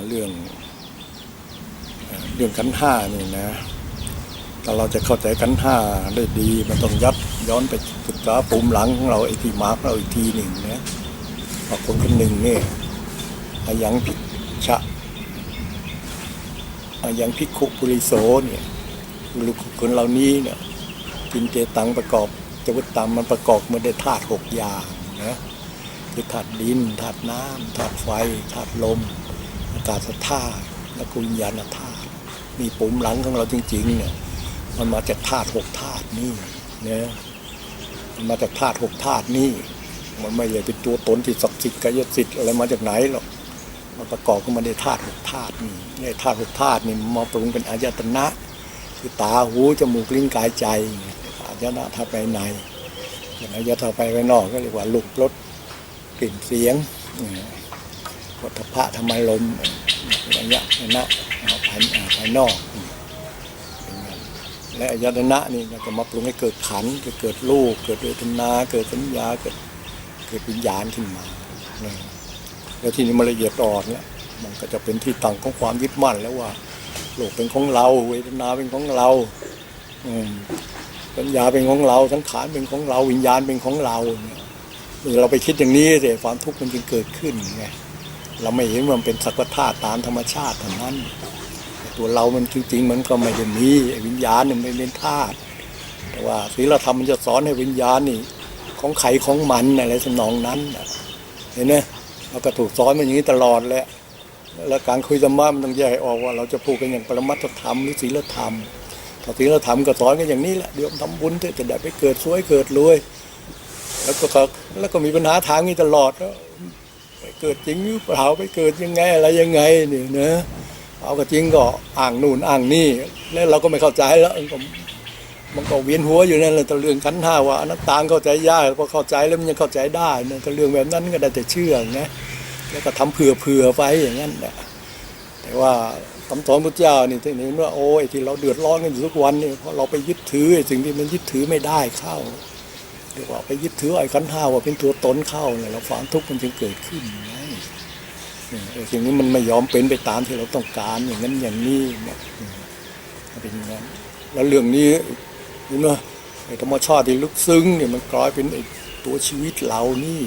เรื่องขันธ์ห้านี่นะแต่เราจะเข้าใจขันธ์ห้าได้ดีมันต้องย้อนไปศึกษาภูมิหลังของเราไอ้ที่มาร์กเราอีกทีหนึ่งนะว่าคนหนึ่งนี่อายังพิชะอายังพิคุปุริโสเนี่ยคนเหล่านี้เนี่ยกินเจตังประกอบจวุตตังมันประกอบมาด้วยธาตุ6อย่างนะคือธาตุดินธาตุน้ำธาตุไฟธาตุลมอากาศธาตุและวิญญาณธาตุมีปุ่มหลังของเราจริงๆเนี่ยมันมาจากธาตุ6ธาตุนี่นะมันมาจากธาตุ6ธาตุนี่มันไม่ใช่เป็นตัวตนที่ศักดิ์สิทธิ์กายสิทธิ์อะไรมาจากไหนหรอกมันประกอบขึ้นมาในธาตุ6ธาตุนี่ในธาตุ6ธาตุนี่มาปรุงเป็นอายตนะคือตาหูจมูกลิ้นกายใจอายตนะธาตุภายในอายตนะภายนอกก็เรียกว่ารูปรสกลิ่นเสียงโผฏฐัพพะธรรมารมณ์อายตนะภายนอกและอายตนะนี่จะมาปรุงให้เกิดขันธ์เกิดรูปเกิดเวทนาเกิดสัญญาเกิดวิญญาณขึ้นมาแล้วที่นี้มันละเอียดอ่อนแล้วมันก็จะเป็นที่ตั้งของความยึดมั่นแล้วว่าโลกเป็นของเราเวทนาเป็นของเราสัญญาเป็นของเราสังขารเป็นของเราวิญญาณเป็นของเราเราไปคิดอย่างนี้แต่ความทุกข์มันจึงเกิดขึ้นไงเราไม่เห็นมันเป็นสักธาตุตามธรรมชาติเท่านั้นตัวเรามันจริงๆมันก็ไม่ได้มีวิญญาณมันไม่เป็นธาตุแต่ว่าศีลธรรมมันจะสอนให้วิญญาณนี่ของใครของมันอะไรสนองนั้นเห็นไหมเราก็ถูกสอนมาอย่างนี้ตลอดแล้วการคุยธรรมะมันต้องแยกออกว่าเราจะพูดกันอย่างปรมัตถธรรมหรือศีลธรรมถ้าศีลธรรมก็สอนกันอย่างนี้แหละเดี๋ยวทำบุญจะได้ไปเกิดสวยเกิดรวยแล้วก็มีปัญหาทางนี้ตลอดแล้วไปเกิดจริงหรือเปล่าไปเกิดยังไงอะไรยังไงนี่นะเอาก็จริงก็อ้างนู่นอ้างนี่แล้วเราก็ไม่เข้าใจแล้วมันก็เวียนหัวอยู่นั่นแหละแต่เรื่องขันธ์ห้าว่าอนัตตาเข้าใจยากพอเข้าใจแล้วมันยังเข้าใจได้นะแต่เรื่องแบบนั้นก็ได้แต่เชื่อนะแล้วก็ทำเผื่อไปอย่างนั้นแหละแต่ว่าคำสอนพระเจ้านี่ที่เห็นว่าโอ้ยที่เราเดือดร้อนกันอยู่ทุกวันนี่เพราะเราไปยึดถือสิ่งที่มันยึดถือไม่ได้เข้าเรียกว่าไปยึดถือไอ้ขันธ์ห้าว่าเป็นตัวตนเข้าเนี่ยเราความทุกข์มันจึงเกิดขึ้นไงสิ่งนี้มันไม่ยอมเป็นไปตามที่เราต้องการอย่างนั้นอย่างนี้เนี่ยเป็นอย่างนั้นแล้วเรื่องนี้เห็นไหมไอ้ธรรมชาติที่ลึกซึ้งเนี่ยมันกลายเป็นไอ้ตัวชีวิตเรานี่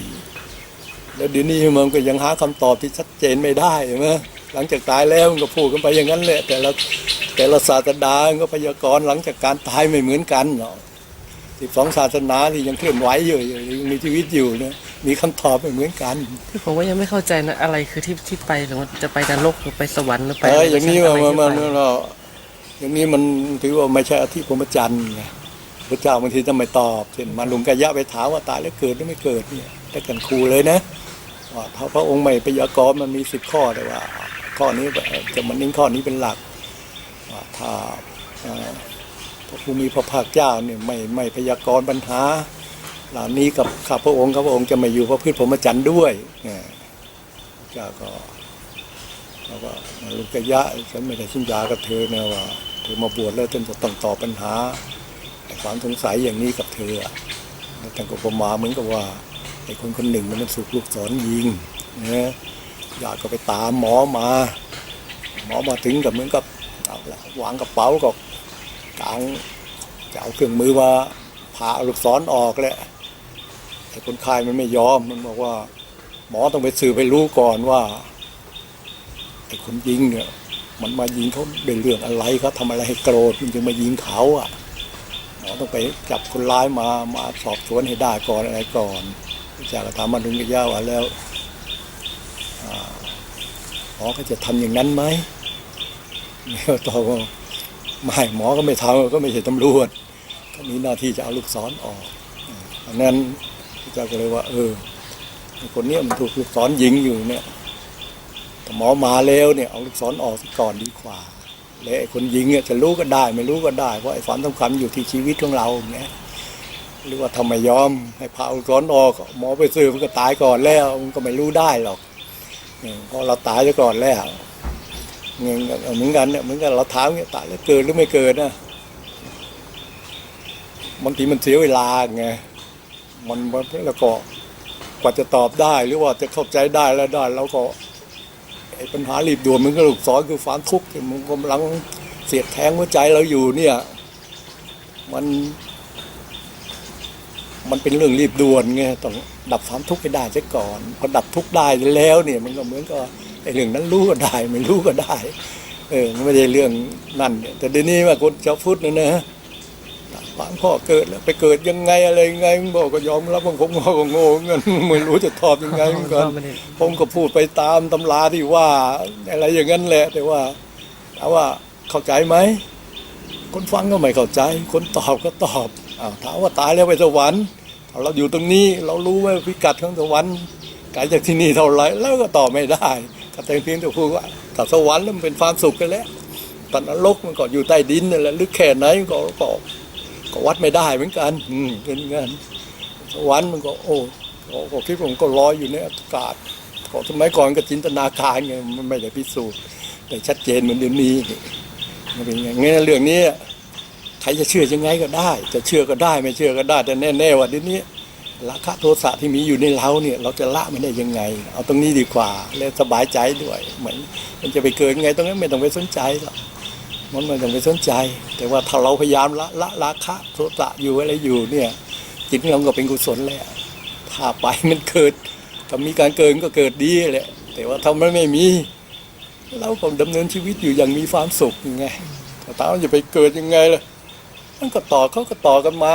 แล้วเดี๋ยวนี้มันก็ยังหาคำตอบที่ชัดเจนไม่ได้ใช่ไหมหลังจากตายแล้วมันก็พูดกันไปอย่างนั้นแหละแต่ละศาสนาก็พยากรณ์หลังจากการตายไม่เหมือนกันเนาะ12ศาสนาที่ยังเคลื่อนไหวอยู่ยังมีชีวิตอยู่เนี่ยมีคำตอบไม่เหมือนกันคือผมว่ายังไม่เข้าใจนะอะไรคือที่ไปหรือว่าจะไปนรกหรือไปสวรรค์หรือไปอย่างนี้อย่างนี้มันถือว่าไม่ใช่อธิพรหมจรรย์ไงพระเจ้าบางทีจะไม่ตอบเช่นมาลุงกะยะไปถามว่าตายแล้วเกิดหรือไม่เกิดเนี่ยได้กันครูเลยนะว่าพระองค์ไม่พยากรณ์มันมี10ข้อแต่ว่าข้อนี้จะมันนิ่งข้อนี้เป็นหลักว่าถ้าพระผู้มีพระภาคเจ้าเนี่ยไม่พยากรณ์ปัญหาเหล่านี้กับข้าพระองค์จะไม่อยู่พระพืชพรหมจรรย์ด้วยเจ้าก็ลุงกะยะฉันไม่ได้สัญญากับเธอนะว่าเธอมาบวชแล้วฉันจะต้องตอบปัญหาความสงสัยอย่างนี้กับเธอแล้วท่านก็ประมาเหมือนกับว่าไอ้คนหนึ่งมันถูกลูกศรยิงนะญาติก็ไปตามหมอมาถึงกับเหมือนกับวางกระเป๋ากับกลางจะเอาเครื่องมือมาผ่าลูกศรออกแหละไอ้คนไข้มันไม่ยอมมันบอกว่าหมอต้องไปสืบไปรู้ก่อนว่าไอ้คนยิงเนี่ยมันมายิงเขาเป็นเรื่องอะไรเขาทำอะไรให้โกรธมันจึงมายิงเขาหมอต้องไปจับคนร้ายมาสอบสวนให้ได้ก่อนอะไรก่อนจากถามมาลุงกะยะว่าแล้วหมอเขาจะทำอย่างนั้นไหมเขาตอบว่าไม่หมอก็ไม่ทำก็ไม่ใช่ตำรวจเขามีหน้าที่จะเอาลูกศรออกอันนั้นพระเจ้าก็เลยว่าคนนี้มันถูกลูกศรยิงอยู่เนี่ยแต่หมอมาแล้วเนี่ยเอาลูกศรออกก่อนดีกว่าและไอ้คนยิงเนี่ยจะรู้ก็ได้ไม่รู้ก็ได้เพราะไอ้ความสำคัญอยู่ที่ชีวิตของเราเนี่ยหรือว่าทำไมยอมให้พาลูกศรออกหมอไปซื้อมันก็ตายก่อนแล้วมันก็ไม่รู้ได้หรอกเพราะเราตายไปก่อนแล้วเหมือนกันเนี่ยเหมือนกันเราถามเนี่ยตายแล้วเกิดหรือไม่เกิดนะบางทีมันเสียเวลาไงมันแล้วก็กว่าจะตอบได้หรือว่าจะเข้าใจได้แล้วได้เราก็ ไอ้ปัญหารีบด่วนมันก็ลูกศรคือความทุกข์ที่มันกำลังเสียดแทงหัวใจเราอยู่เนี่ยมันเป็นเรื่องรีบด่วนไงต้องดับความทุกข์ให้ได้ซะก่อนพอดับทุกข์ได้แล้วเนี่ยมันก็เหมือนกับไอ้เรื่องนั้นรู้ก็ได้ไม่รู้ก็ได้มันไม่ใช่เรื่องนั่นเนี่ยแต่เดี๋ยวนี้ว่าคนชาวพุทธนะบางข้อเกิดแล้วไปเกิดยังไงอะไรยังไงมึงบอกก็ยอมรับบางผมก็โง่เงินไม่รู้จะตอบยังไงเหมือนกันผมก็พูดไปตามตำราที่ว่าอะไรอย่างนั้นแหละแต่ว่าถามว่าเข้าใจไหมคนฟังก็ไม่เข้าใจคนตอบก็ตอบถามว่าตายแล้วไปสวรรค์เราอยู่ตรงนี้เรารู้ว่าพิกัดของสวรรค์ไกลจากที่นี่เท่าไหร่แล้วก็ตอบไม่ได้ก็แต่เพียงแต่พูดว่าถ้าสวรรค์แล้วมันเป็นความสุขกันแล้วตอนนรกมันก็อยู่ใต้ดินนั่นแหละลึกแค่ไหนก็วัดไม่ได้เหมือนกันเป็นงั้นสวรรค์มันก็ก็คิดว่ามันก็ลอยอยู่ในอากาศก็สมัยก่อนก็จินตนาการไงมันไม่ได้พิสูจน์แต่ชัดเจนเหมือนเดี๋ยวนี้มันเป็นอย่างงี้เรื่องนี้ใครจะเชื่อยังไงก็ได้จะเชื่อก็ได้ไม่เชื่อก็ได้แต่แน่ๆว่าเดี๋ยวนี้ราคะโทสะที่มีอยู่ในเราเนี่ยเราจะละมันได้ยังไงเอาตรงนี้ดีกว่าแล้วสบายใจด้วยเหมือนมันจะไปเกิดยังไงตรงนั้นไม่ต้องไปสนใจหรอกมันไม่ต้องไปสนใจแต่ว่าถ้าเราพยายามละราคะโทสะอยู่อะไรอยู่เนี่ยจิตเราก็เป็นกุศลแล้วถ้าไปมันเกิดถ้ามีการเกิดก็เกิดดีแหละแต่ว่าถ้ามันไม่มีเราก็ดำเนินชีวิตอยู่อย่างมีความสุขยังไงถ้าตาจะไปเกิดยังไงล่ะมันก็เขาก็ต่อกันมา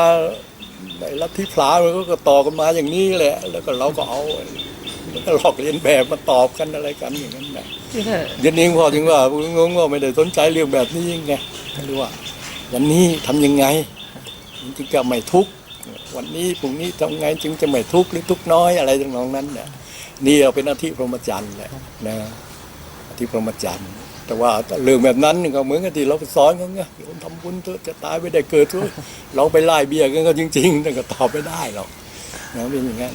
ในลัทธิพราหมณ์มันก็ต่อกันมาอย่างนี้แหละแล้วก็เราก็เอามันก็หลอกเลียนแบบมาตอบกันอะไรกันอย่างนั้นแหละยันนี้พอถึงว่างงว่าไม่ได้สนใจเรื่องแบบนี้ยังไงไม่รู้ว่าวันนี้ทำยังไงจึงจะไม่ทุกข์วันนี้พรุ่งนี้ทำไงจึงจะไม่ทุกข์หรือทุกข์น้อยอะไรต่างๆนั้นเนี่ยนี่เราเป็นหน้าที่พรหมจรรย์แหละนะที่พรหมจรรย์แต่ว่าเรื่องแบบนั้นก็เหมือนกับที่เราไปสอนกันไงคนทำบุญเถอะจะตายไม่ได้เกิดทุกเราไปไล่เบี้ยกันก็จริงๆแต่ก็ตอบไม่ได้หรอกนะเป็นอย่างนั้น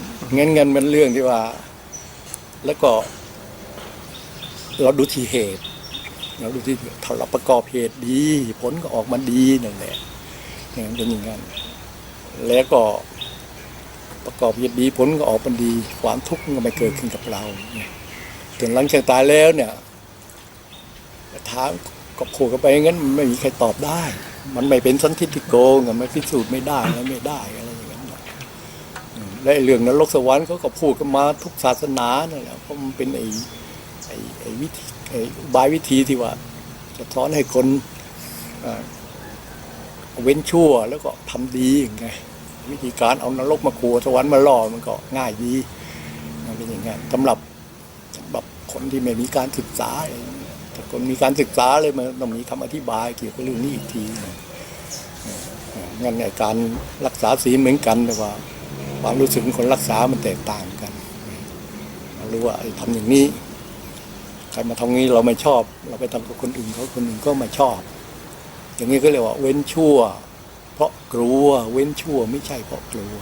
งั้นมันเรื่องที่ว่าแล้วก็เราดูที่เหตุเราดูที่ถ้าเราประกอบเหตุดีผลก็ออกมาดีนั่นแหละเป็นอย่างนั้นแล้วก็ประกอบเหตุดีผลก็ออกมาดีความทุกข์ก็ไม่เกิดขึ้นกับเราถึงหลังจากตายแล้วเนี่ยถามก็พูดกันไปงั้นไม่มีใครตอบได้มันไม่เป็นสันทิฏฐิโกงมันพิสูจน์ไม่ได้ไม่ได้อะไรอย่างนั้นและเรื่องนรกสวรรค์เขาก็พูดกันมาทุกศาสนานั่นแหละเพราะมันเป็นไอ้วิธีอุบายวิธีที่ว่าจะสอนให้คนเว้นชั่วแล้วก็ทำดีไงวิธีการเอานรกมาขู่สวรรค์มาล่อมันก็ง่ายดีมันเป็นอย่างนั้นสำหรับคนที่ไม่มีการศึกษาถ้าคนมีการศึกษาเลยมันต้องมีคำอธิบายเกี่ยวกับเรื่องนี้อีกทีงั้นในการรักษาศีลเหมือนกันแต่ว่าความรู้สึกของคนรักษามันแตกต่างกันเรารู้ว่าทำอย่างนี้ใครมาทำนี้เราไม่ชอบเราไปทำกับคนอื่นเขาคนอื่นก็ไม่ชอบอย่างนี้ก็เรียกว่าเว้นชั่วเพราะกลัวเว้นชั่วไม่ใช่เพราะกลัว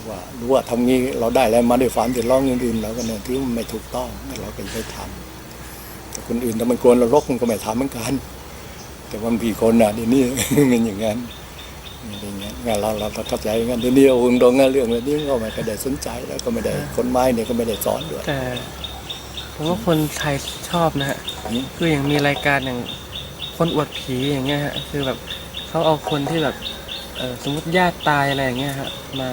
ว่ารู้ว่าทำงี้เราได้อะไรมาด้วยความเดือดร้อนอื่นๆเราก็เนี่ยที่มันไม่ถูกต้องเราก็ไม่ทำแต่คนอื่นถ้ามันกลัวนรกมันก็ไม่ทำเหมือนกันแต่บางทีคนเดี๋ยวนี้เป็นอย่างนั้นอย่างเงี้ยงั้นเราเข้าใจงั้นเดี๋ยวนี้องค์ดงเรื่องนี้ก็ไม่ได้สนใจแล้วก็ไม่ได้คนไม้เนี่ยก็ไม่ได้สอนด้วยแต่ผมว่าคนไทยชอบนะฮะคืออย่างมีรายการอย่างคนอวดผีอย่างเงี้ยฮะคือแบบเขาเอาคนที่แบบสมมติญาติตายอะไรอย่างเงี้ยฮะมา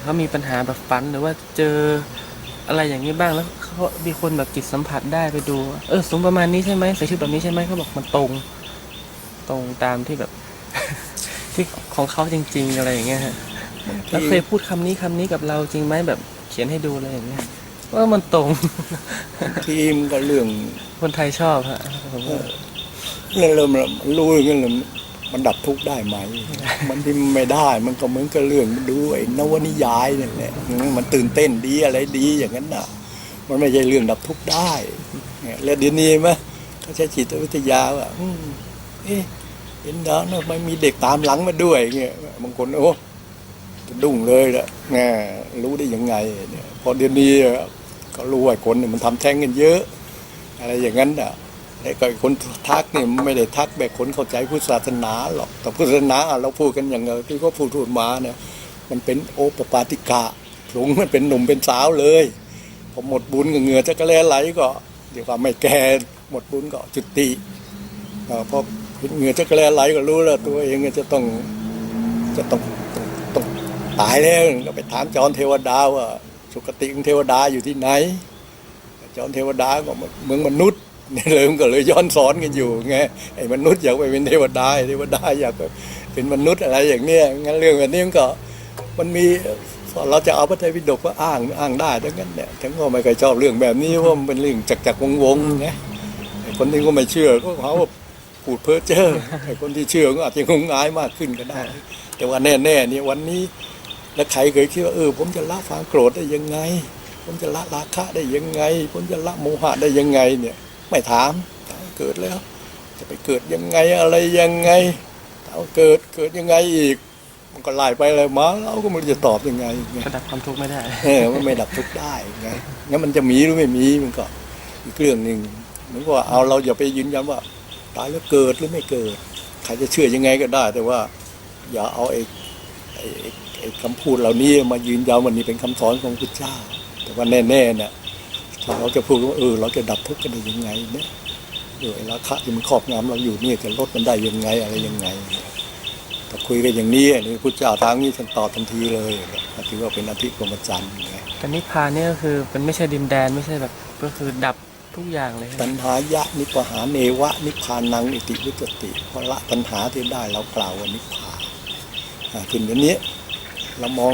เขามีปัญหาแบบฝันหรือว่าเจออะไรอย่างนี้บ้างแล้วเขามีคนแบบจิตสัมผัสได้ไปดูสมประมาณนี้ใช่ไหมใส่ชุดแบบนี้ใช่ไหมเขาบอกมันตรงตามที่แบบ ที่ของเขาจริงๆอะไรอย่างเงี้ยฮะแล้วเคยพูดคำนี้กับเราจริงไหมแบบเขียนให้ดูอะไรอย่างเงี้ยว่ามันตรงทีมก็เรื่องคนไทยชอบฮะผมว่าเนี่ยเริ่มรู้อย่างนั้นมันดับทุกข์ได้ไหมมันที่ไม่ได้มันก็เหมือนกับเรื่องดูไอ้นวนิยายนั่นแหละมันตื่นเต้นดีอะไรดีอย่างนั้นน่ะมันไม่ใช่เรื่องดับทุกข์ได้แล้วเดี๋ยวนี้มั้ยเขาใช้จิตวิทยาว่าเห็นแล้วนะไม่มีเด็กตามหลังมาด้วยเงี้ยบางคนจะดุ้งเลยละรู้ได้ยังไงเนี่ยพอเดี๋ยวนี้ก็รู้ว่าคนเนี่ยมันทำแท้งกันเยอะอะไรอย่างนั้นน่ะแต่ก็คนทักเนี่ยไม่ได้ทักแบบคนเข้าใจพุทธศาสนาหรอกแต่พุทธศาสนาเราพูดกันอย่างที่เขาพูดมาเนี่ยมันเป็นโอปปาติกะหลงมันเป็นหนุ่มเป็นสาวเลยพ อหมดบุญก็เหงื่อจะกระแลไหลก็เดี๋ยวว่าไม่แก่หมดบุญก็จุติพอเหงื่อจะกระแลไหลก็รู้แล้วตัวเองจะต้องตายแล้วก็ไปถามจอมเทวดาว่าสุคติของเทวดาอยู่ที่ไหนจอมเทวดาก็เมืองมนุษย์นี่เลยมันก็เลยย้อนสอนกันอยู่ไงไอ้มนุษย์อยากไปเป็นเทวดาเทวดาอยากเป็นมนุษย์อะไรอย่างเนี้ยงั้นเรื่องแบบนี้มันมีเราจะเอาพระไตรปิฎกก็อ้างได้ดังนั้นเนี่ยฉันก็ไม่เคยชอบเรื่องแบบนี้เพราะมันเป็นเรื่องจักวงๆนะไอ้คนที่ก็ไม่เชื่อก็เขาว่าพูดเพ้อเจ้อไอ้คนที่เชื่อก็อาจจะงมงายมากขึ้นก็ได้ แต่ว่าแน่ๆเนี่ยวันนี้แล้วใครเคยคิดว่าผมจะละความโกรธได้ยังไงผมจะละราคะได้ยังไงผมจะละโมหะได้ยังไงเนี่ยไม่ถามเกิดแล้วจะไปเกิดยังไงอะไรยังไงเอาเกิดยังไงอีกมันก็ไล่ไปเลยมาเราก็ไม่รู้จะตอบยังไงก็ดับความทุกข์ไม่ได้มันไม่ดับทุกข์ได้ไงงั้นมันจะมีหรือไม่มีมันก็อีกเรื่องหนึ่งเหมือนว่าเอาเราอย่าไปยืนยันว่าตายแล้วเกิดหรือไม่เกิดใครจะเชื่อยังไงก็ได้แต่ว่าอย่าเอาไอ้คำพูดเหล่านี้มายืนยันวันนี้เป็นคำสอนของพระพุทธเจ้าแต่ว่าแน่ๆเนี่ยถ้าเราจะพูดว่าเราจะดับทุกข์กันได้ยังไงเนี่ยไอ้ราคะที่มันครอบงำเราอยู่นี่จะลดมันได้ยังไงอะไรยังไงถ้าคุยกันอย่างนี้นี่พระพุทธเจ้าทางนี้ท่านตอบทันทีเลยถือว่าเป็นอธิกรมจันทร์ไงแต่นิพพานนี่ก็คือมันไม่ใช่ดินแดนไม่ใช่แบบก็คือดับทุกอย่างเลยตัณหายะนิพพาเนวะนิพพานังอิติวุจติเพราะละตัณหาที่ได้เรากล่าวว่านิพพานถึงอย่างนี้เรามอง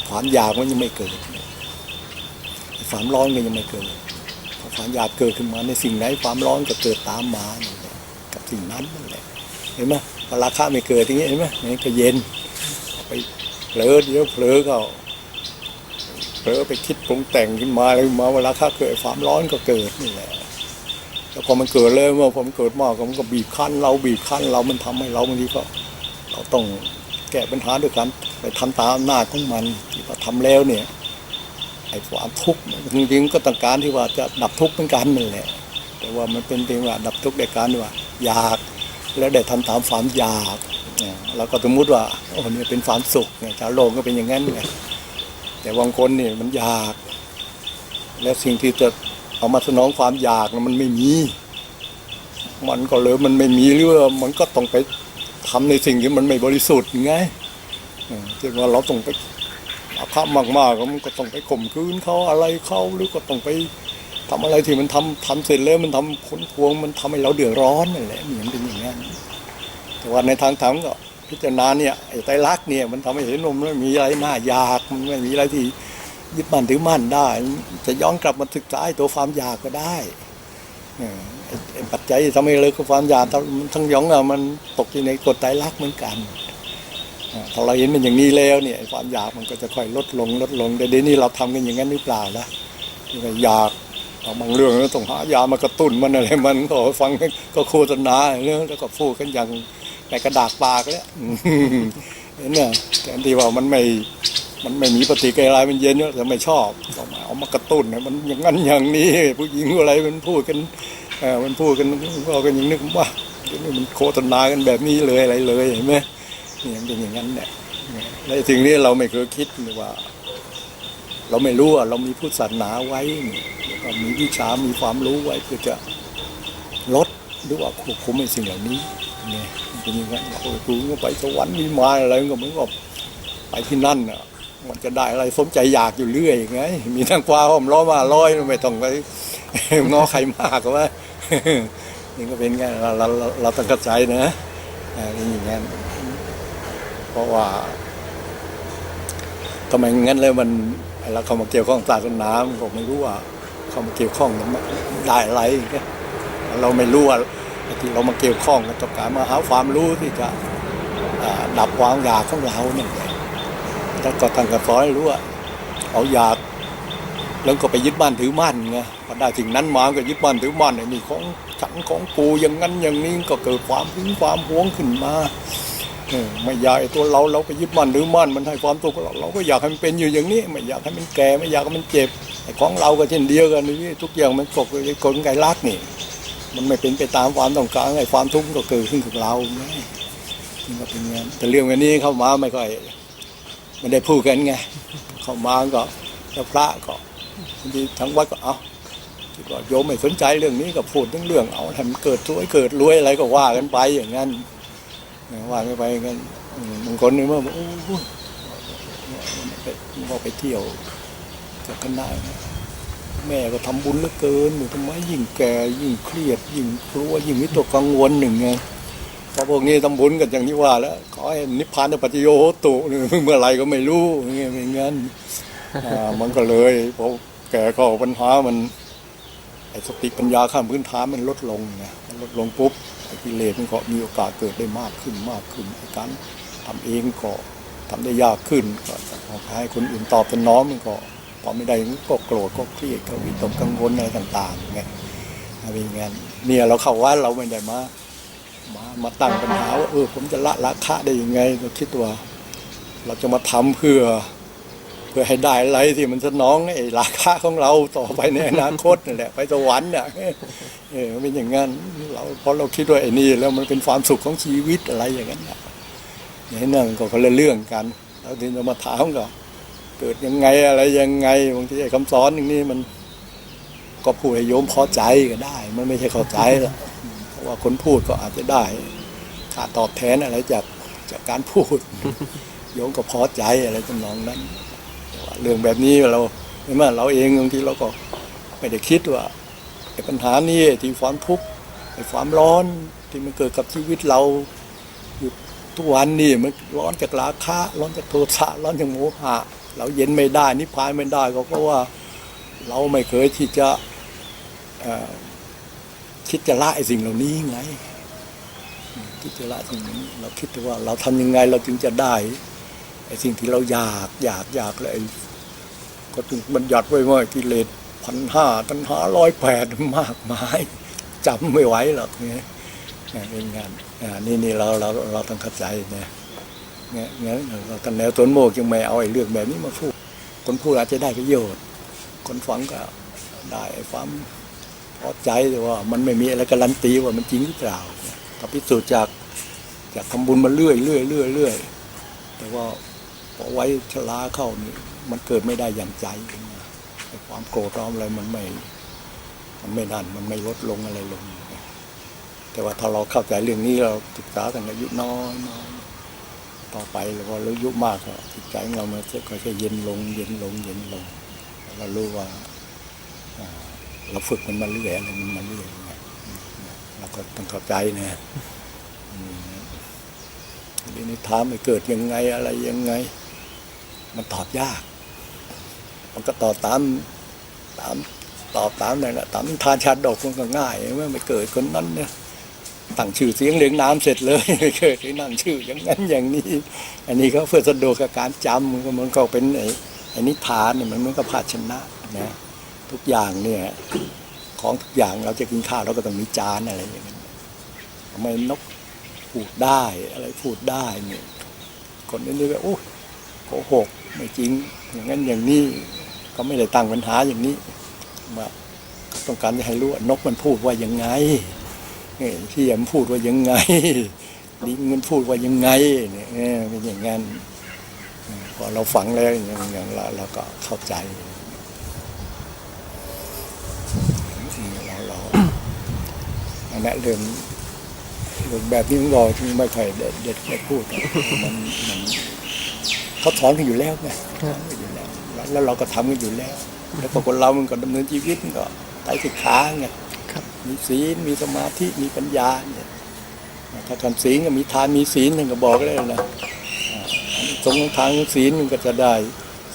ความอยากมันยังไม่เกิดความร้อนก็ยังไม่เกิดพอความอยากเกิดขึ้นมาในสิ่งไหนความร้อนก็เกิดตามมากับสิ่งนั้นนั่นแหละเห็นไหมพอราคาไม่เกิดอย่างนี้เห็นไหมนี่ก็เย็นไปเผลอเดี๋ยวเผลอไปคิดปรุงแต่งขึ้นมาอะไรมาเวลาค่าเกิดความร้อนก็เกิดนี่แหละแล้วพอมันเกิดเลยเมื่อผมเกิดมากมันก็บีบคั้นเรามันทำให้เราบางทีก็เราต้องแก้ปัญหาด้วยกันไปทำตามอำนาจของมันที่พอทำแล้วเนี่ยไอ้ความทุกข์จริงๆก็ต้องการที่ว่าจะดับทุกข์เป็นการนั่นแหละแต่ว่ามันเป็นเพียงว่าดับทุกข์ในการที่ว่าอยากแล้วได้ทำตามความอยากเราก็สมมติว่าเนี่ยเป็นความสุขเนี่ยชาวโลกก็เป็นอย่างนั้นไงแต่บางคนเนี่ยมันอยากและสิ่งที่จะเอามาสนองความอยากมันไม่มีมันก็เลยมันไม่มีหรือว่ามันก็ต้องไปทำในสิ่งที่มันไม่บริสุทธิ์ไงเช่นว่าเราต้องไปอาฆาตมากๆมันก็ต้องไปข่มขืนเขาอะไรเขาหรือก็ต้องไปทำอะไรที่มันทำเสร็จแล้วมันทำผลพวงมันทำให้เราเดือดร้อนนั่นแหละเหมือนเป็นอย่างนั้นแต่ว่าในทางธรรมก็พิจารณาเนี่ยไอ้ไตรลักษณ์เนี่ยมันทำให้เห็นว่ามันไม่มีอะไรน่าอยากมันไม่มีอะไรที่ยึดมั่นถือมั่นได้จะย้อนกลับมาศึกษาตัวความอยากก็ได้ปัจจัยทำให้เลยกับความอยากทั้งย้อนมันตกอยู่ในกฎไตรลักษณ์เหมือนกันพอเราเห็นมันอย่างนี้แล้วเนี่ยความอยากมันก็จะค่อยลดลงแต่เดี๋ยวนี้เราทำกันอย่างนั้นหรือเปล่าล่ะอยากบางเรื่องต้องหายามากระตุ้นมันอะไรมันก็ฟังก็โฆษณาเรื่องแล้วก็พูดกันอย่างในกระดาษปากแล้วเนี่ยแต่ที่ว่ามันไม่มีปฏิกิริยามันเย็นเนี่ยแต่ไม่ชอบเอามากระตุ้นมันอย่างนั้นอย่างนี้ผู้หญิงอะไรมันพูดกันก็กันอย่างนึกว่ามันโฆษณากันแบบนี้เลยอะไรเลยเห็นไหมนี่มันเป็นอย่างนั้นเนี่ยในสิ่งนี้เราไม่เคยคิดเลยว่าเราไม่รู้ว่าเรามีพุทธศาสนาไว้ก็มีวิชามีความรู้ไว้เพื่อจะลดหรือว่าควบคุมไอ้สิ่งเหล่านี้เนี่ยเป็นอย่างนั้นโอ้ยกูก็ไปสวรรค์วิมานอะไรก็เหมือนกับไปที่นั่นอ่ะมันจะได้อะไรสมใจอยากอยู่เรื่อยไงมีทางกว้าห้อมล้อมาร้อยไม่ต้องไปงอใครมากก็ว่านี่ก็เป็นไงเราต้องเข้าใจนะเป็นอย่างนั้นเพราะว่าทำไมงั้นเลยมันเราเข้ามาเกี่ยวข้องศาสนาผมไม่รู้ว่าเข้ามาเกี่ยวข้องได้อะไรเราไม่รู้ว่าที่เรามาเกี่ยวข้องกับต้องการมาหาความรู้ที่จะดับความอยากของเราเนี่ยแล้วก็ทางกระสอนรู้ว่าเอาอยากแล้วก็ไปยึดมั่นถือมั่นไงพอได้สิ่งนั้นมาก็ยึดมั่นถือมั่นไอ้นี่ของฉันของกูอย่างนั้นอย่างนี้ก็เกิดความหึงความหวงขึ้นมาไม่อยากไอ้ตัวเราไปยึดมั่นถือมั่นมันให้ความสุขเราก็อยากให้มันเป็นอยู่อย่างนี้ไม่อยากให้มันแก่ไม่อยากให้มันเจ็บไอ้ของเราก็เช่นเดียวกันนี่ทุกอย่างมันตกในกลไกลักษณ์นี่มันไม่เป็นไปตามความต้องการไอ้ความทุกข์ก็เกิดขึ้นกับเรานี่ก็เป็นงั้นแต่เรื่องวันนี้เข้ามาไม่ค่อยไม่ได้พูดกันไงเข้ามาก็พระก็ บางทีทางวัดก็เอาคิดว่าโยมไม่สนใจเรื่องนี้ก็พูดเรื่องเอาทำเกิดสวยเกิดรวยอะไรก็ว่ากันไปอย่างนั้นว่ากันไปกันบางคนนึกว่าโอ้โหไปเที่ยวกับคณะแม่ก็ทำบุญเหลือเกินทำไมยิ่งแก่ยิ่งเครียดยิ่งกลัวยิ่งวิตกกังวลหนึ่งไงพอพวกนี้ทำบุญกันอย่างที่ว่าแล้วขอให้นิพพานปัจจโยโหตุเมื่อไรก็ไม่รู้อย่างเงี้ยไม่งั้นมันก็เลยพอแก่ก็ปัญหามันไอ้สติปัญญาขั้นพื้นฐานมันลดลงไงมันลดลงปุ๊บไอ้กิเลสมันก็มีโอกาสเกิดได้มากขึ้นการทำเองก็ทำได้ยากขึ้นก็ให้คนอื่นตอบสนองมันก็พอไม่ได้ก็โกรธก็เครียดก็วิตกกังวลอะไรต่างๆไงอะไรอย่างเงี้ยเนี่ยเราเข้าวัดเราไม่ได้มาตั้งปัญหาว่าผมจะละราคะได้ยังไงเราคิดว่าเราจะมาทำเพื่อให้ได้อะไรที่มันสนองไอ้ราคะของเราต่อไปในอนาคตนั่นแหละไปสวรรค์เนี่ยเป็นอย่างนั้นเราเพราะเราคิดว่าไอ้นี่แล้วมันเป็นความสุขของชีวิตอะไรอย่างนั้นอย่างนั้นก็คนละเรื่องกันแล้วทีเรามาถามก็เกิดยังไงอะไรยังไงบางทีไอ้คำสอนอย่างนี้มันก็พูดให้โยมพอใจก็ได้มันไม่ใช่เข้าใจหรอกเพราะว่าคนพูดก็อาจจะได้ค่าตอบแทนอะไรจากการพูดโยมก็พอใจอะไรจำนองนั้นแต่ว่าเรื่องแบบนี้เราเองบางทีเราก็ไม่ได้คิดว่าไอ้ปัญหานี้ที่ความทุกข์ไอ้ความร้อนที่มันเกิดกับชีวิตเราอยู่ทุกวันนี่มันร้อนจากราคะร้อนจากโทสะร้อนจากโมหะเราเย็นไม่ได้นิพพานไม่ได้ก็เพราะว่าเราไม่เคยที่จะคิดจะละไอ้สิ่งเหล่านี้ไงคิดจะละสิ่งนี้เราคิดว่าเราทำยังไงเราจึงจะได้ไอ้สิ่งที่เราอยากเลยก็ถึงบัญญัติไว้ว่ากิเลส1,500ตัณหา108มากมายจำไม่ไหวหรอกเนี่ยเป็นงานนี่เราต้องเข้าใจนะงั้นเรากันแนวต้นโมกยังไม่เอาไอ้เรื่องแบบนี้มาพูดคนพูดอาจจะได้ประโยชน์คนฟังก็ได้ความพอใจแต่ว่ามันไม่มีอะไรการันตีว่ามันจริงหรือเปล่าถ้าพิสูจน์จากทำบุญมาเรื่อยแต่ว่าพอไว้ชราเข้านี่มันเกิดไม่ได้อย่างใจความโกรธร้อนอะไรมันไม่นั่นมันไม่ลดลงอะไรลงแต่ว่าถ้าเราเข้าใจเรื่องนี้เราศึกษาตั้งแต่อายุน้อยต่อไปแล้วพออายุมากจิตใจของเรามันจะค่อยๆเย็นลงเรารู้ว่าเราฝึกมันมาเรื่อยอะไรมันมาเรื่อยเราก็ต้องเข้าใจนะทีนี้ถามมันเกิดยังไงอะไรยังไงมันตอบยากมันก็ตอบตามนั่นแหละตามทานชาดกมันก็ง่ายเมื่อไม่เกิดคนนั้นเนี่ยตั้งชื่อเสียงเรียงน้ำเสร็จเลยไม่เกิดที่นั่งชื่ออย่างนั้นอย่างนี้อันนี้ก็เพื่อสะดวกกับการจำมันก็เป็นไอ้นิทานเนี่ยมันก็ภาชนะนะทุกอย่างเนี่ยของทุกอย่างเราจะกินข้าวเราก็ต้องมีจานอะไรอย่างเงี้ยทำไมนกพูดได้อะไรพูดได้เนี่ยคนนี้ก็โอ้โกหกไม่จริงอย่างนั้นอย่างนี้ก็ไม่ได้ตั้งปัญหาอย่างนี้ว่าต้องการจะให้รู้นกมันพูดว่ายังไงที่มันพูดว่ายังไงลิงมันพูดว่ายังไงเนี่ยเป็นอย่างนั้นพอเราฟังแล้วอย่างเราก็เข้าใจเราอันนั้นเรื่องแบบนี้ของเราที่ไม่ค่อยเด็ดพูดมันเขาสอนกันอยู่แล้วไงแล้วเราก็ทำกันอยู่แล้วแล้วคนเรามันก็ดำเนินชีวิตมันก็ไต่ศึกษาไงมีศีลมีสมาธิมีปัญญาเนี่ยถ้าทำศีลก็มีทานมีศีลท่านก็บอกเลยนะตรงทางศีลมันก็จะได้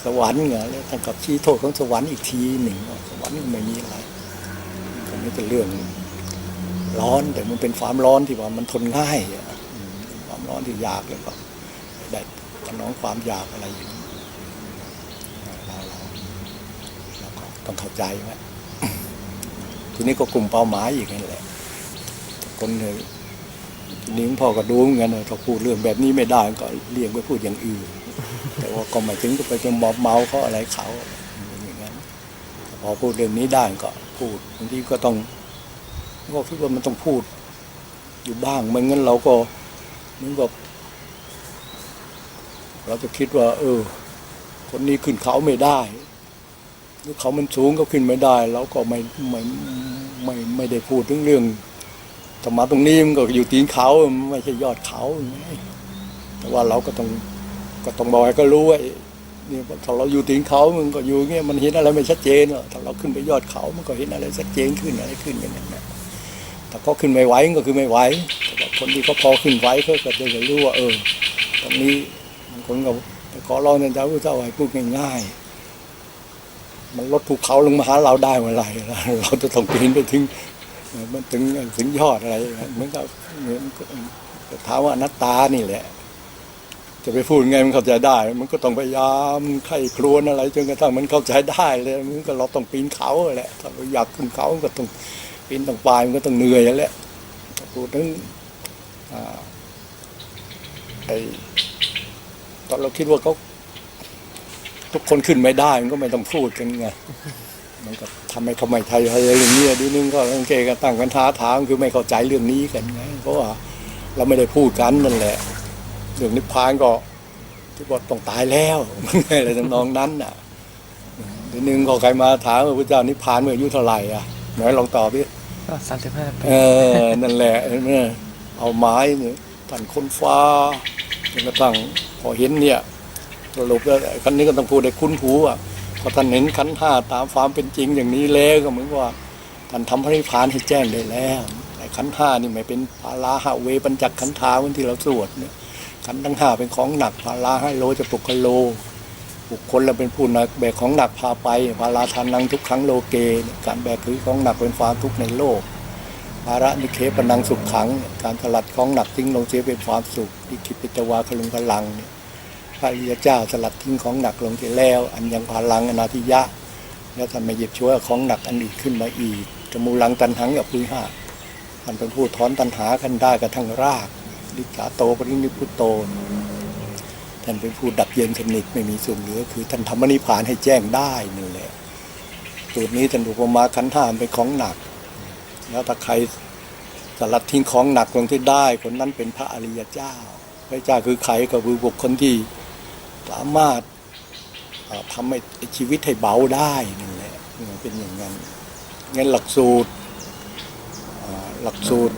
สวรรค์ไงแล้วท่านกับชี้โทษของสวรรค์อีกทีหนึ่งสวรรค์ไม่มีอะไรก็ไม่เป็นเรื่องร้อนแต่มันเป็นความร้อนที่ว่ามันทนง่ายความร้อนที่ยากเลยก็ได้สนองความอยากอะไรอยู่เราก็ต้องเข้าใจว่าทีนี้ก็กลุ่มเป้าหมายอีกนั่นแหละคนหนึ่งทีนี้พ่อก็ดูเหมือนกันเขาพูดเรื่องแบบนี้ไม่ได้ก็เลี่ยงไปพูดอย่างอื่นแต่ว่าก็ไม่ถึงก็ไปเป็นมอบเมาเขาอะไรเขาอย่างนั้นพอพูดเรื่องนี้ได้ก็พูดบางทีก็คิดว่ามันต้องพูดอยู่บ้างไม่งั้นเราก็เหมือนกับเราจะคิดว่าคนนี้ขึ้นเขาไม่ได้ หรือเขามันสูงก็ขึ้นไม่ได้เราก็ไม่ได้พูดถึงเรื่องธรรมะตรงนี้มันก็อยู่ตีนเขาไม่ใช่ยอดเขาแต่ว่าเราก็ต้องบอกให้ก็รู้ว่านี่ถ้าเราอยู่ตีนเขามันก็อยู่เงี้ยมันเห็นอะไรไม่ชัดเจนหรอกถ้าเราขึ้นไปยอดเขามันก็เห็นอะไรชัดเจนขึ้นอะไรขึ้นอย่างนั้นนะแต่ก็ขึ้นไม่ไหวก็คือไม่ไหวแต่ว่าคนที่เขาพอขึ้นไหวเขาก็จะรู้ว่าตรงนี้มันคนก็ขอร้องท่านเจ้าผู้เจ้าให้พูดง่ายๆมันลดภูเขาลงมาหาเราได้เมื่อไหร่เราจะต้องปีนไปถึงมันถึงยอดอะไรเหมือนกับถามว่าอนัตตานี่แหละจะไปพูดไงมันเข้าใจได้มันก็ต้องพยายามไข้ครวญอะไรจนกระทั่งมันเข้าใจได้เลยมันก็เราต้องปีนเขาแหละถ้าเราอยากขึ้นเขาก็ต้องปีนต้องปลายมันก็ต้องเหนื่อยแหละพูดถึงตอนเราคิดว่าเขาทุกคนขึ้นไม่ได้มันก็ไม่ต้องพูดกันไงมันก็ทำให้เขาไม่ไทยอะไรอย่างนี้ดีนึงก็โอเคกันตั้งกันท้าทางคือไม่เข้าใจเรื่องนี้กันไงเพราะว่าเราไม่ได้พูดกันนั่นแหละเรื่องนิพพานก็ที่บอกต้องตายแล้วอะไรทำนองนั้นน่ะทีนึงก็ใครมาถามว่าพระเจ้านิพพานเมื่ออายุเท่าไหร่อ่ะไหนลองตอบดิก็35 ปี นั่นแหละเนี่ยเอาไม้เนี่ยตันคนฟ้าจนกระทั่งพอเห็นเนี่ยสรุปแล้วคันนี้ก็ต้องพูดได้คุ้นหูอ่ะพอท่านเห็นขันธ์ห้าตามความเป็นจริงอย่างนี้แล้วก็เหมือนว่าท่านทำพระนิพพานให้แจ้งได้แล้วแต่ขันธ์ห้านี่ไม่เป็นภาราหะเวปัญจขันธาวันที่เราสวดเนี่ยขันธ์ทั้งห้าเป็นของหนักภาราให้โลจะปุกโลบุคคลเราเป็นผู้หนักแบกของหนักพาไปภาราทานังทุกครั้งโลเกการแบกถือของหนักเป็นความทุกข์ในโลกภาระนิเคปนังสุขขังการสลัดของหนักทิ้งลงเสียเป็นความสุขดิคิปิตวาคลุงพลังเนี่ยพระอริยเจ้าสลัดทิ้งของหนักลงเสียแล้วอันยังพลังอนาทิยะแล้วท่านไม่หยิบช่วยของหนักอันอื่นขึ้นมาอีกจมูลังตันหังกับปุยห้าท่านเป็นผู้ถอนตันหากันได้กระทั่งรากลิกาโตปรินิพุตโตท่านเป็นผู้ดับเย็นสนิทไม่มีส่วนเหลือคือท่านทำนิพพานให้แจ้งได้นี่แหละสูตรนี้ท่านอุปมาขันธ์ห้าเป็นของหนักแล้วถ้าใครสลัดทิ้งของหนักลงที่ได้คนนั้นเป็นพระอริยเจ้าพระเจ้าคือใครก็คือบุคคลที่สามารถทำให้ชีวิตให้เบาได้นี่แหละเป็นอย่างนั้นงั้นหลักสูตร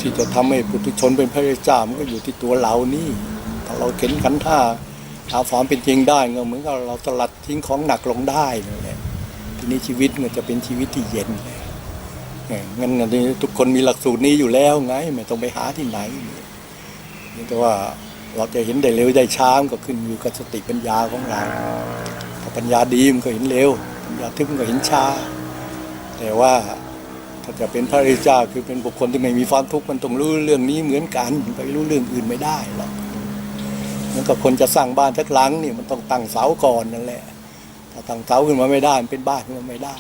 ที่จะทำให้ปุถุชนเป็นพระอริยเจ้ามันก็อยู่ที่ตัวเรานี่ถ้าเราเข็นขันธ์ห้าตามความเป็นจริงได้ก็เหมือนกับเราสลัดทิ้งของหนักลงได้นี่แหละทีนี้ชีวิตมันจะเป็นชีวิตที่เย็นงั้นทุกคนมีหลักสูตรนี้อยู่แล้วไงไม่ต้องไปหาที่ไหนนี่แต่ว่าเราจะเห็นได้เร็วได้ช้าก็ขึ้นอยู่กับสติปัญญาของเราถ้าปัญญาดีมันก็เห็นเร็วปัญญาทึบมันก็เห็นช้าแต่ว่าถ้าจะเป็นพระอริยเจ้าคือเป็นบุคคลที่ไม่มีความทุกข์มันต้องรู้เรื่องนี้เหมือนกันไปรู้เรื่องอื่นไม่ได้หรอกเหมือนกับคนจะสร้างบ้านสักหลังนี่มันต้องตั้งเสาก่อนนั่นแหละถ้าตั้งเสาขึ้นมาไม่ได้มันเป็นบ้านขึ้นมาไม่ได้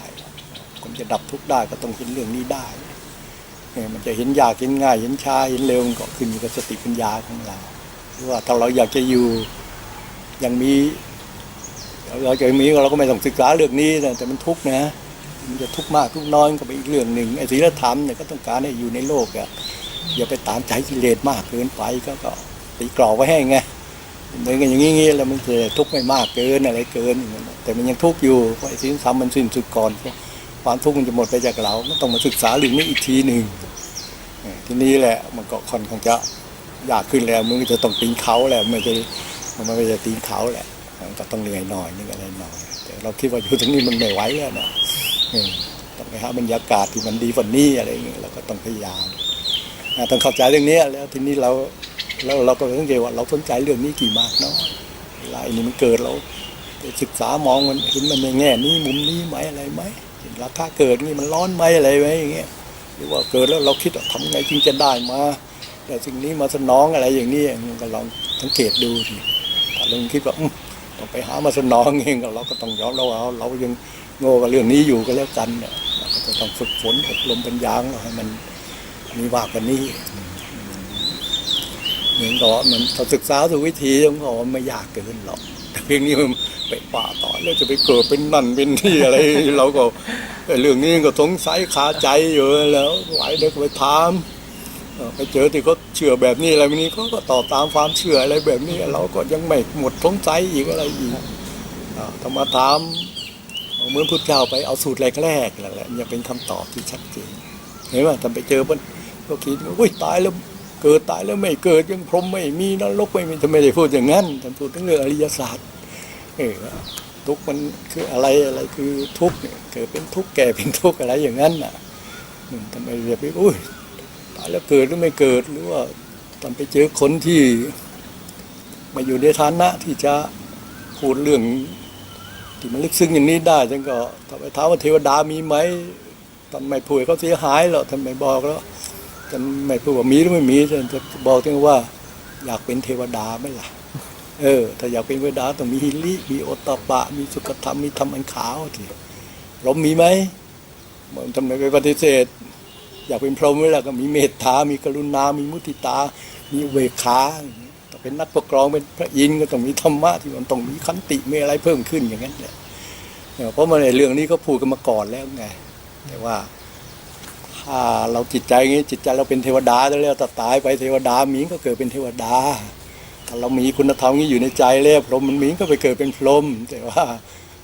คนจะดับทุกข์ได้ก็ต้องเห็นเรื่องนี้ได้มันจะเห็นยากเห็นง่ายเห็นช้าเห็นเร็วมันก็ขึ้นอยู่กับสติปัญญาของเราหรือว่าถ้าเราอยากจะอยู่อย่างมีเราจะมีเราก็ไม่ต้องศึกษาเรื่องนี้แต่มันทุกข์นะมันจะทุกข์มากทุกข์น้อยก็เป็นอีกเรื่องหนึ่งไอ้ศีลธรรมเนี่ยก็ต้องการให้อยู่ในโลกอย่าไปตามใจกิเลสมากเกินไปก็ตีกรอบไว้ให้ไงเหมือนกันอย่างงี้แล้วมันจะทุกข์ไม่มากเกินอะไรเกินแต่มันยังทุกข์อยู่เพราะไอ้ศีลธรรมมันสิ้นสุดก่อนความทุกข์มันจะหมดไปจากเราต้องมาศึกษาเรื่องนี้อีกทีหนึ่งทีนี้แหละมันก็ค่อนข้างจะยากขึ้นแล้วมันก็จะต้องตีนเขาแหละมันไม่จะตีนเขาแหละมันก็ต้องเหนื่อยหน่อยนึงอะไรหน่อยแต่เราคิดว่าอยู่ตรงนี้มันไม่ไหวแล้วนะต้องไปหาบรรยากาศที่มันดีกว่านี้อะไรอย่างเงี้ยเราก็ต้องพยายามต้องเข้าใจเรื่องนี้แล้วทีนี้เราก็สังเกตว่าเราสนใจเรื่องนี้กี่มากน้อยเวลาอันนี้มันเกิดเราศึกษามองมันเห็นมันในแง่นี้มุมนี้ไหมอะไรไหมราคาเกิดนี่มันร้อนไหมอะไรไหมอย่างเงี้ยหรือว่าเกิดแล้วเราคิดว่าทำไงจึงจะได้มาแต่สิ่งนี้มาสนองอะไรอย่างนี้ก็ลองสังเกตดูทีถ้าเราคิดว่าต้องไปหามาสนองเองเราก็ต้องยอมเรายังโง่กับเรื่องนี้อยู่ก็แล้วกันเนี่ยเราก็จะต้องฝึกฝนอบรมปัญญาเราให้มันมีมากกว่านี้เหมือนกับมันศึกษาสู่วิธีมันก็ไม่ยากเกินหรอกแต่เพียงนี้มันไปป่าต่อแล้วจะไปเกิดเป็นนั่นเป็นนี่อะไรเราก็เรื่องนี้ก็สงสัยคาใจอยู่แล้วไหวเด็กไปถามไปเจอที่เขาเชื่อแบบนี้อะไรแบบนี้เขาก็ตอบตามความเชื่ออะไรแบบนี้เราก็ยังไม่หมดสงสัยอีกอะไรอีกถ้ามาถาม เหมือนพุทธเจ้าไปเอาสูตรแรกๆนั่นแหละยังเป็นคำตอบที่ชัดเจนเห็นไหมท่านไปเจอมันก็คิดว่าอุ้ยตายแล้วเกิดตายแล้วไม่เกิดยังพรหมไม่มีนรกไม่มีทำไมได้พูดอย่างนั้นท่านพูดถึงเรื่องอริยศาสตร์ทุกข์มันคืออะไรคือทุกข์เนี่ยเกิดเป็นทุกข์แก่เป็นทุกข์อะไรอย่างนั้นน่ะทำไมเรียกไปอุ้ยตายแล้วเกิดหรือไม่เกิดหรือว่าตอนไปเจอคนที่มาอยู่ในฐานะที่จะพูดเรื่องที่มันลึกซึ้งอย่างนี้ได้ท่านก็ถ้าไปถามว่าเทวดามีไหมท่านไม่พูดเขาเสียหายหรอกท่านไม่บอกแล้วท่านไม่พูดว่ามีหรือไม่มีท่านจะบอกท่านว่าอยากเป็นเทวดาไหมล่ะถ้าอยากเป็นเทวดาต้องมีหิริมีโอตตัปปะมีสุขธรรมมีธรรมอันขาวทีพรหมมีไหมมันทำไมไปปฏิเสธอยากเป็นพรหมไหมล่ะก็มีเมตตามีกรุณามีมุทิตามีเวขาถ้าเป็นนักปกครองเป็นพระอินทร์ก็ต้องมีธรรมะที่มันต้องมีขันติมีอะไรเพิ่มขึ้นอย่างนั้นแหละเพราะมันในเรื่องนี้เขาพูดกันมาก่อนแล้วไงแต่ว่าถ้าเราจิตใจงี้จิตใจเราเป็นเทวดาแล้วแต่ตายไปเทวดามีก็เกิดเป็นเทวดาถ้าเรามีคุณธรรมนี้อยู่ในใจแล้วพรหมมันมีก็ไปเกิดเป็นพรหมแต่ว่า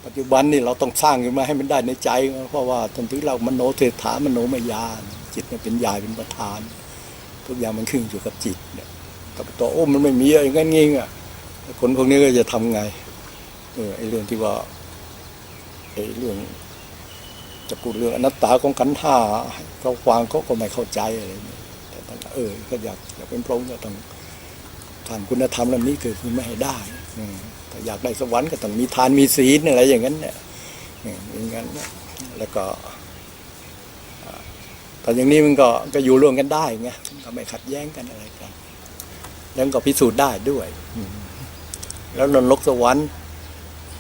ปัจจุบันนี่เราต้องสร้างขึ้นมาให้มันได้ในใจเพราะว่าจนถึงเรามโนเศรษฐามโนมายาจิตเป็นใหญ่เป็นประธานทุกอย่างมันขึ้นอยู่กับจิตเนี่ยกับตัวมันไม่มีอะไรงั้นงิ่งอ่ะคนพวกนี้ก็จะทำไงไอ้เรื่องที่ว่าไอ้เรื่องจะพูดเรื่องอนัตตาของขันธ์ห้าเขาฟังเขาก็ไม่เข้าใจอะไรเนี่ยแต่ท่านก็อยากเป็นพรหมก็ต้องทานคุณธรรมเหล่านี้เกิดขึ้นมาให้ได้ถ้าอยากได้สวรรค์ก็ต้องมีทานมีศีลอะไรอย่างนั้นเนี่ยอย่างนั้นแล้วก็แต่อย่างนี้มันก็อยู่ร่วมกันได้ไงก็ไม่ขัดแย้งกันอะไรกันแล้วก็พิสูจน์ได้ด้วยแล้วนรกสวรรค์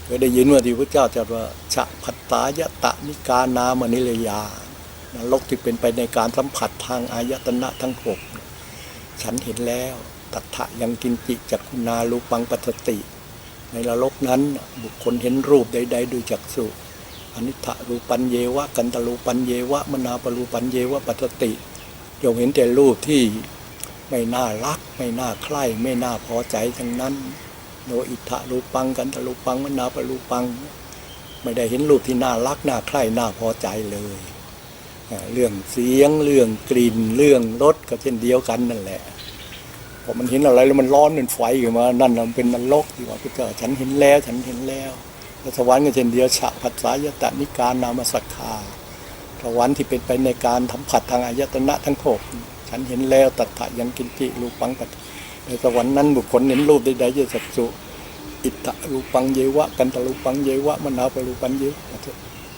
เคยได้ยินว่าที่พระเจ้าตรัสว่าฉะพัตตายตะนิกานามนิเลยานรกที่เป็นไปในการสัมผัสทางอายตนะทั้งหกฉันเห็นแล้วตัทธะยังกินจิจักขุนารูปังปัสสติในนรกนั้นบุคคลเห็นรูปใดๆโดยจักษุอนิจจรูปัญเยวะกันตรูปัญเยวะมนาปรูปัญเยวะปัสสติย่อมเห็นแต่รูปที่ไม่น่ารักไม่น่าใคร่ไม่น่าพอใจทั้งนั้นโนอิทธะรูปังกันตรูปังมนาปรูปังไม่ได้เห็นรูปที่น่ารักน่าใคร่น่าพอใจเลยเรื่องเสียงเรื่องกลิ่นเรื่องรสก็เช่นเดียวกันนั่นแหละพอมันเห็นอะไรแล้วมันร้อนเป็นไฟขึ้นมานั่นมันเป็นนรกที่ว่าพระเจ้าฉันเห็นแล้วสวรรค์ก็เช่นเดียวฉะผัสสายตะนิการนามสักขาสวรรค์ที่เป็นไปในการสัมผัสทางอายตนะทั้งหกฉันเห็นแล้วตัทธะยังกินจิรูปังปัสในสวรรค์นั้นบุคคลเห็นรูปใดๆจะสักษุอิทธะรูปังเยวะกันตรูปังเยวะมนาปรูปังเยวะ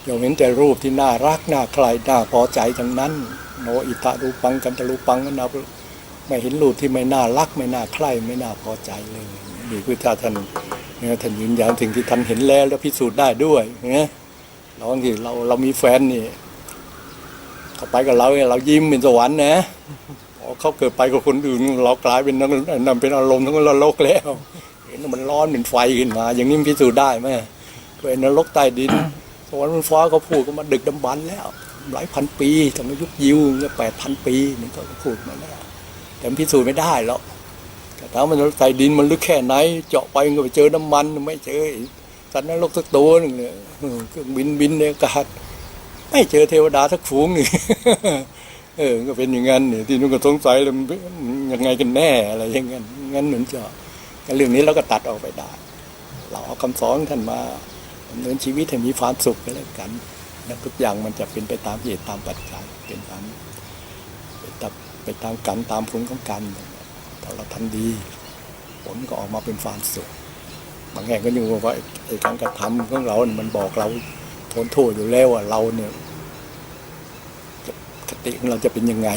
ย่อมเห็นแต่รูปที่น่ารักน่าใคร่น่าพอใจทั้งนั้นโนอิทธะรูปังกันตรูปังมนาไม่เห็นรูปที่ไม่น่ารักไม่น่าใคร่ไม่น่าพอใจเลยนี่คือท่านยืนยันสิ่งที่ท่านเห็นแล้วพิสูจน์ได้ด้วยนะเราบางทีเรามีแฟนนี่เขาไปกับเราเรายิ้มเป็นสวรรค์นะเขาเกิดไปกับคนอื่นเรากลายเป็นนั่นเป็นอารมณ์ทั้งนรกแล้วเห็นมันร้อนเป็นไฟขึ้นมาอย่างนี้พิสูจน์ได้ไหมเป็นนรกใต้ดินสวรรค์บนฟ้าเขาพูดกันมาดึกดำบรรพ์แล้วหลายพันปีตั้งแต่ยุคยิวเนี่ย8,000 ปีนี่ก็พูดมาแล้วแต่พิสูจน์ไม่ได้หรอกแต่ถ้ามันใต้ดินมันลึกแค่ไหนเจาะไปก็ไปเจอน้ำมันไม่เจอสัตว์นรกสักตัวนึงเลยเครื่องบินในอากาศไม่เจอเทวดาสักฝูงนี่ก็เป็นอย่างนั้นเนี่ยที่นุ่งก็สงสัยเลยยังไงกันแน่อะไรอย่างนั้นงั้นเหมือนจะเรื่องนี้เราก็ตัดออกไปได้เราเอาคำสอนท่านมาดำเนินชีวิตให้มีความสุขกันแล้วกันแล้วทุกอย่างมันจะเป็นไปตามเหตุตามปัจจัยเป็นตามกรรมตามผลของกรรมถ้าเราทำดีผลก็ออกมาเป็นความสุขบางแห่งก็ยังบอกว่าไอ้การกระทำของเรามันบอกเราทนโทษอยู่แล้วว่าเราเนี่ยคติของเราจะเป็นยังไง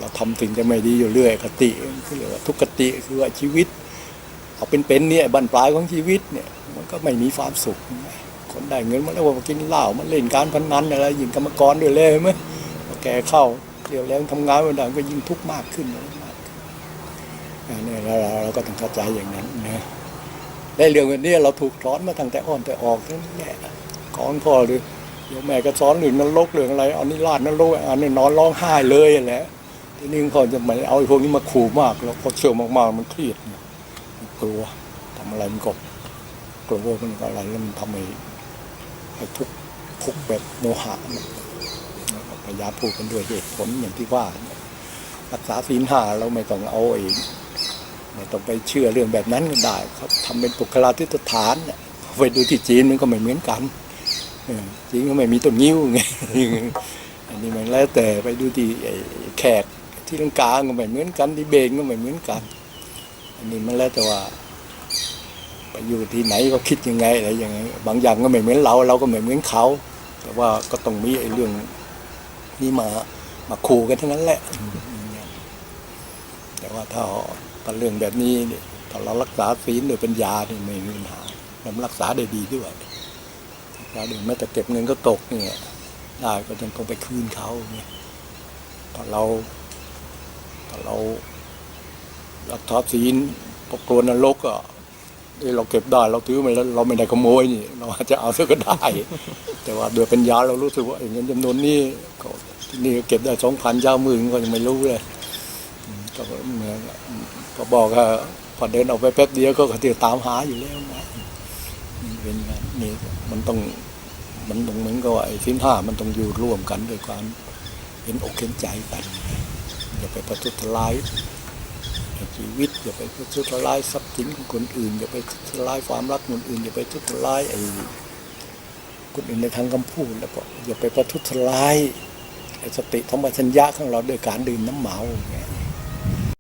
เราทำสิ่งจะไม่ดีอยู่เรื่อยคติคือเรียกว่าทุกคติคือว่าชีวิตเอาเป็นเนี่ยบั้นปลายของชีวิตเนี่ยมันก็ไม่มีความสุขคนได้เงินมาแล้วว่ากินเหล้ามันเล่นการพนันอะไรยิงกรรมกรด้วยเลยไหมพอแก่เข้าเดี๋ยวแล้วทำงานไม่ได้ก็ยิ่งทุกข์มากขึ้นเนี่ยเราก็ต้องเข้าใจอย่างนั้นนะได้เรื่องแบบนี้เราถูกสอนมาตั้งแต่อ่อนแต่ออกนั่นแหละของพ่อหรือโยมแม่ก็สอนเรื่องนรกเรื่องอะไรเอานิราศนรกอันนี้นอนร้องไห้เลยแหละทีนี้เขาจะไม่เอาพวกนี้มาขู่มากแล้วพอเชื่อมากๆมันเครียดกลัวทำอะไรมันก็กลัวมันอะไรแล้วมันทำให้ ไอ้ทุกข์แบบโมหะเนี่ยพยายามพูดกันด้วยเหตุผลอย่างที่ว่าเนี่ยรักษาศีล 5เราไม่ต้องเอาไม่ต้องไปเชื่อเรื่องแบบนั้นก็ได้เขาทำเป็นปุคลาธิสถานเนี่ยไปดูที่จีนมันก็ไม่เหมือนกันจีนก็ไม่มีต้นงิ้วไง อันนี้มันแล้วแต่ไปดูที่แขกที่ลังกาก็ไม่เหมือนกันที่เบงก็ไม่เหมือนกันอันนี้มันแล้วแต่ว่าไปอยู่ที่ไหนก็คิดยังไงอะไรยังไงบางอย่างก็ไม่เหมือนเราก็ไม่เหมือนเขาแต่ว่าก็ต้องมีไอ้เรื่องนี้มาขู่กันทั้งนั้นแหละแต่ว่าถ้าเรื่องแบบนี้เนี่ยถ้าเรารักษาศีลโดยปัญญาเนี่ยไม่มีปัญหาเรารักษาได้ดีด้วยเราเดี๋ยวแม้แต่เก็บเงินก็ตกเนี่ยได้ก็ต้องไปคืนเขาเนี่ยถ้าเรารักษาศีลพอกลัวนรกอ่ะเราเก็บได้เราถือมาแล้วเราไม่ได้ขโมยนี่เราอาจจะเอาซะก็ได้ แต่ว่าโดยปัญญาเรารู้สึกว่าเงินจำนวนนี้ก็ที่นี่เก็บได้2,000 20,000ก็ยังไม่รู้เลยก็เหมือนก็บอกว่าพอเดินออกไปแป๊บเดียวก็ติดตามหาอยู่แล้วนะเป็นอย่างนี้มันต้องเหมือนกับว่าไอ้ศีล 5มันต้องอยู่ร่วมกันด้วยความเห็นอกเห็นใจกันอย่าไปประทุษร้ายชีวิตอย่าไปทุจริตทรัพย์สินของคนอื่นอย่าไปทุจริตความรักคนอื่นอย่าไปทุจริตไอ้คนอื่นในทางคำพูดแล้วก็อย่าไปประทุษร้ายไอ้สติธรรมชัญญะของเราด้วยการดื่มน้ำเมาเนี่ย